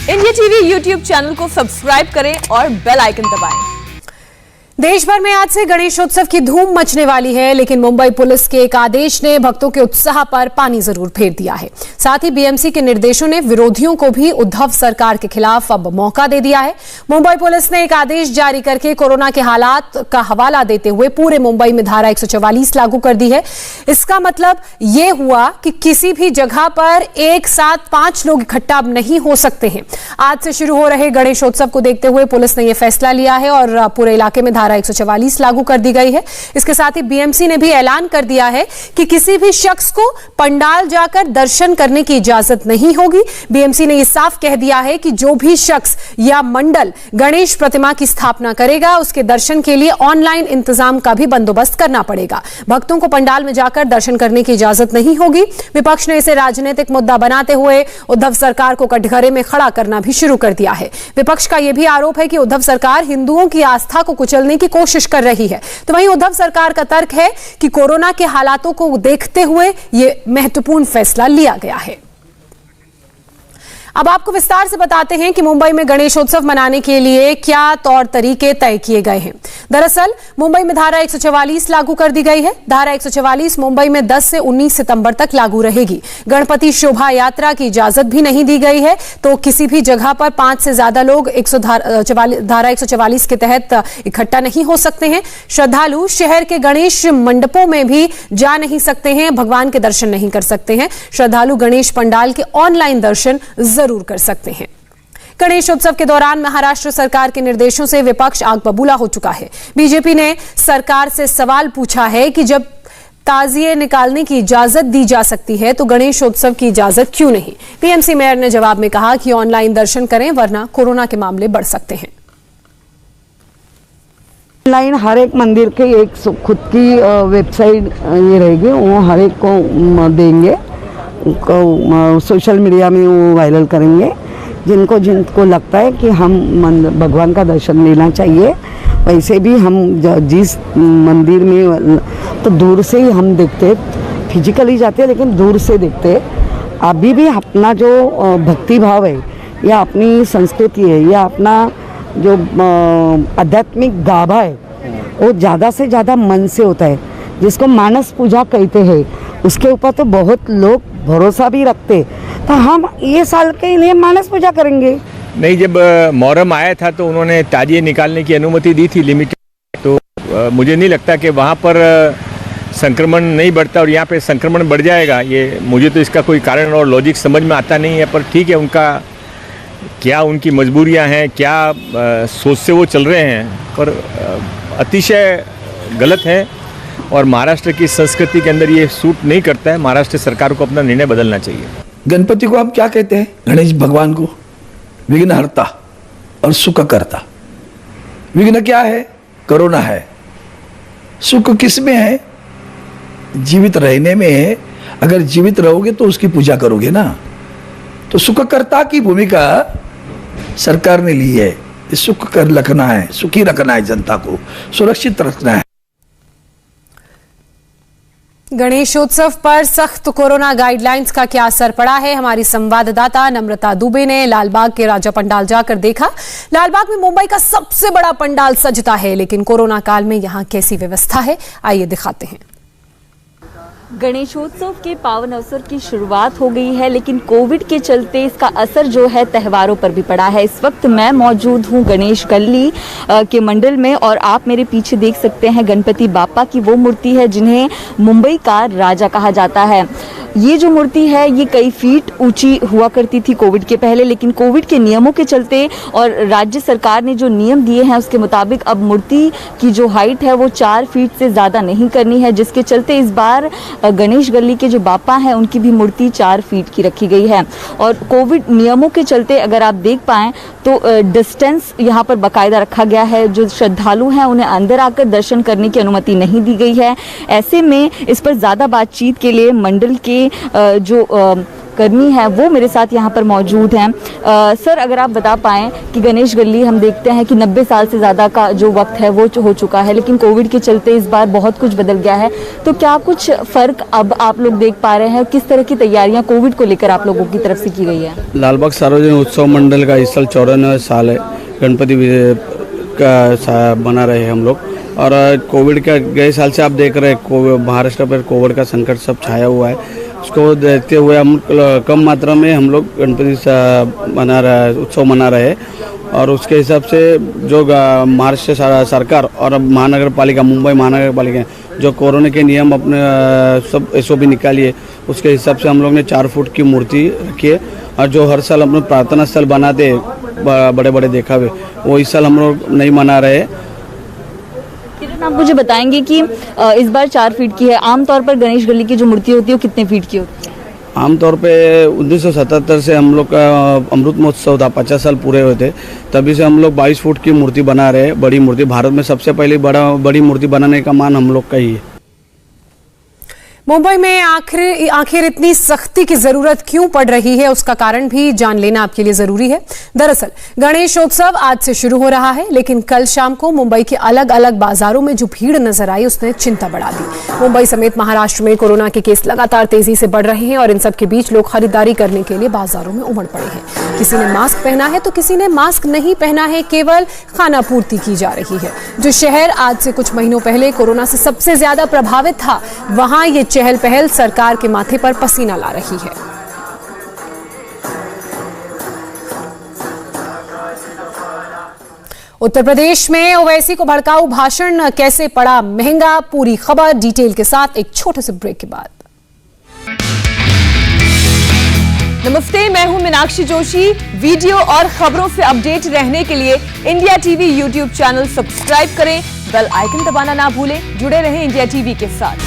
India TV YouTube channel को subscribe करें और बेल आइकन दबाएं। देश भर में आज से गणेशोत्सव की धूम मचने वाली है, लेकिन मुंबई पुलिस के एक आदेश ने भक्तों के उत्साह पर पानी जरूर फेर दिया है। साथ ही बीएमसी के निर्देशों ने विरोधियों को भी उद्धव सरकार के खिलाफ अब मौका दे दिया है। मुंबई पुलिस ने एक आदेश जारी करके कोरोना के हालात का हवाला देते हुए पूरे मुंबई में धारा 144 लागू कर दी है। इसका मतलब यह हुआ कि किसी भी जगह पर एक साथ 5 लोग इकट्ठा नहीं हो सकते हैं। आज से शुरू हो रहे गणेशोत्सव को देखते हुए पुलिस ने यह फैसला लिया है और पूरे इलाके में धारा 144 लागू कर दी गई है। इसके साथ ही बीएमसी ने भी ऐलान कर दिया है कि किसी भी शख्स को पंडाल जाकर दर्शन करने की इजाजत नहीं होगी। बीएमसी ने यह साफ कह दिया है कि जो भी शख्स या मंडल गणेश प्रतिमा की स्थापना करेगा, उसके दर्शन के लिए ऑनलाइन इंतजाम का भी बंदोबस्त करना पड़ेगा। भक्तों को पंडाल में जाकर दर्शन करने की इजाजत नहीं होगी। विपक्ष ने इसे राजनीतिक मुद्दा बनाते हुए उद्धव सरकार को कटघरे में खड़ा करना भी शुरू कर दिया है। विपक्ष का यह भी आरोप है कि उद्धव सरकार हिंदुओं की आस्था को कुचलने की कोशिश कर रही है। तो वहीं उद्धव सरकार का तर्क है कि कोरोना के हालातों को देखते हुए यह महत्वपूर्ण फैसला लिया गया है। अब आपको विस्तार से बताते हैं कि मुंबई में गणेशोत्सव मनाने के लिए क्या तौर तरीके तय किए गए हैं। दरअसल मुंबई में धारा 144 लागू कर दी गई है। धारा 144 मुंबई में 10 से 19 सितंबर तक लागू रहेगी। गणपति शोभा यात्रा की इजाजत भी नहीं दी गई है, तो किसी भी जगह पर 5 से ज्यादा लोग धारा 144 के तहत इकट्ठा नहीं हो सकते हैं। श्रद्धालु शहर के गणेश मंडपों में भी जा नहीं सकते हैं, भगवान के दर्शन नहीं कर सकते हैं। श्रद्धालु गणेश पंडाल के ऑनलाइन दर्शन जरूर कर सकते हैं। गणेशोत्सव के दौरान महाराष्ट्र सरकार के निर्देशों से विपक्ष आग बबूला हो चुका है। बीजेपी ने सरकार से सवाल पूछा है कि जब ताजिए निकालने की इजाजत दी जा सकती है तो गणेशोत्सव की इजाजत क्यों नहीं। बीएमसी मेयर ने जवाब में कहा कि ऑनलाइन दर्शन करें, वरना कोरोना के मामले बढ़ सकते हैं। ऑनलाइन हर एक मंदिर के एक खुद की वेबसाइट ये रहेगी, वो हर एक को देंगे, सोशल मीडिया में वो वायरल करेंगे। जिनको लगता है कि हम भगवान का दर्शन लेना चाहिए, वैसे भी हम जिस मंदिर में तो दूर से ही हम देखते, फिजिकली जाते हैं लेकिन दूर से देखते। अभी भी अपना जो भक्ति भाव है या अपनी संस्कृति है या अपना जो आध्यात्मिक गाभा है, वो ज़्यादा से ज़्यादा मन से होता है, जिसको मानस पूजा कहते हैं। उसके ऊपर तो बहुत लोग भरोसा भी रखते, तो हम ये साल के लिए मानस पूजा करेंगे। नहीं, जब मोहर्रम आया था तो उन्होंने ताजिए निकालने की अनुमति दी थी लिमिटेड, तो मुझे नहीं लगता कि वहाँ पर संक्रमण नहीं बढ़ता और यहाँ पे संक्रमण बढ़ जाएगा। ये मुझे तो इसका कोई कारण और लॉजिक समझ में आता नहीं है, पर ठीक है, उनका क्या उनकी मजबूरियाँ हैं, क्या सोच से वो चल रहे हैं, पर अतिशय गलत है और महाराष्ट्र की संस्कृति के अंदर ये सूट नहीं करता है। महाराष्ट्र सरकार को अपना निर्णय बदलना चाहिए। गणपति को हम क्या कहते हैं? गणेश भगवान को विघ्नहर्ता और सुख करता। विघ्न क्या है? कोरोना है। सुख किस में है? जीवित रहने में है। अगर जीवित रहोगे तो उसकी पूजा करोगे ना। तो सुखकर्ता की भूमिका सरकार ने ली है। सुख कर रखना है, सुखी रखना है, जनता को सुरक्षित रखना है। गणेशोत्सव पर सख्त कोरोना गाइडलाइंस का क्या असर पड़ा है? हमारी संवाददाता नम्रता दुबे ने लालबाग के राजा पंडाल जाकर देखा। लालबाग में मुंबई का सबसे बड़ा पंडाल सजता है, लेकिन कोरोना काल में यहां कैसी व्यवस्था है, आइए दिखाते हैं। गणेशोत्सव के पावन अवसर की शुरुआत हो गई है, लेकिन कोविड के चलते इसका असर जो है त्योहारों पर भी पड़ा है। इस वक्त मैं मौजूद हूँ गणेश गली के मंडल में और आप मेरे पीछे देख सकते हैं गणपति बाप्पा की वो मूर्ति है जिन्हें मुंबई का राजा कहा जाता है। ये जो मूर्ति है ये कई फीट ऊंची हुआ करती थी कोविड के पहले, लेकिन कोविड के नियमों के चलते और राज्य सरकार ने जो नियम दिए हैं उसके मुताबिक अब मूर्ति की जो हाइट है वो 4 फीट से ज़्यादा नहीं करनी है, जिसके चलते इस बार गणेश गली के जो बापा हैं उनकी भी मूर्ति 4 फीट की रखी गई है। और कोविड नियमों के चलते अगर आप देख पाएँ तो डिस्टेंस यहाँ पर बाकायदा रखा गया है। जो श्रद्धालु हैं उन्हें अंदर आकर दर्शन करने की अनुमति नहीं दी गई है। ऐसे में इस पर ज़्यादा बातचीत के लिए मंडल के जो कर्मी हैं वो मेरे साथ यहाँ पर मौजूद हैं। सर, अगर आप बता पाएँ कि गणेश गली हम देखते हैं कि 90 साल से ज़्यादा का जो वक्त है वो हो चुका है, लेकिन कोविड के चलते इस बार बहुत कुछ बदल गया है, तो क्या कुछ फ़र्क अब आप लोग देख पा रहे हैं? किस तरह की तैयारियाँ कोविड को लेकर आप लोगों की तरफ से की गई है? लालबाग सार्वजनिक उत्सव मंडल का इस साल 94 साल है, गणपति का बना रहे हैं हम लोग। और कोविड का गए साल से आप देख रहे हैं महाराष्ट्र पर कोविड का संकट सब छाया हुआ है, उसको देखते हुए हम कम मात्रा में हम लोग गणपति उत्सव मना रहे हैं। और उसके हिसाब से जो महाराष्ट्र सरकार और महानगर पालिका, मुंबई महानगर पालिका जो कोरोना के नियम अपने सब SOP निकाली है, उसके हिसाब से हम लोग ने 4 फुट की मूर्ति रखी है। और जो हर साल अपने प्रार्थना स्थल बनाते बड़े बड़े देखावे, वो इस साल हम लोग नहीं मना रहे। किरण, आप मुझे बताएंगे कि इस बार 4 फीट की है, आमतौर पर गणेश गली की जो मूर्ति होती है वो कितने फीट की होती है? आमतौर पे 1977 से हम लोग का अमृत महोत्सव था, 50 साल पूरे हुए थे, तभी से हम लोग 22 फुट की मूर्ति बना रहे हैं। बड़ी मूर्ति, भारत में सबसे पहले बड़ी मूर्ति बनाने का मान हम लोग का ही है। मुंबई में आखिर इतनी सख्ती की जरूरत क्यों पड़ रही है, उसका कारण भी जान लेना आपके लिए जरूरी है। दरअसल गणेशोत्सव आज से शुरू हो रहा है, लेकिन कल शाम को मुंबई के अलग अलग बाजारों में जो भीड़ नजर आई उसने चिंता बढ़ा दी। मुंबई समेत महाराष्ट्र में कोरोना के केस लगातार तेजी से बढ़ रहे हैं और इन सब के बीच लोग खरीदारी करने के लिए बाजारों में उमड़ पड़े हैं। किसी ने मास्क पहना है तो किसी ने मास्क नहीं पहना है, केवल खाना पूर्ति की जा रही है। जो शहर आज से कुछ महीनों पहले कोरोना से सबसे ज्यादा प्रभावित था, वहां ये चहल पहल सरकार के माथे पर पसीना ला रही है। उत्तर प्रदेश में ओवैसी को भड़काऊ भाषण कैसे पड़ा महंगा, पूरी खबर डिटेल के साथ एक छोटे से ब्रेक के बाद। नमस्ते, मैं हूं मीनाक्षी जोशी। वीडियो और खबरों से अपडेट रहने के लिए India TV YouTube channel subscribe करें, बेल आइकन दबाना ना भूलें। जुड़े रहें इंडिया टीवी के साथ।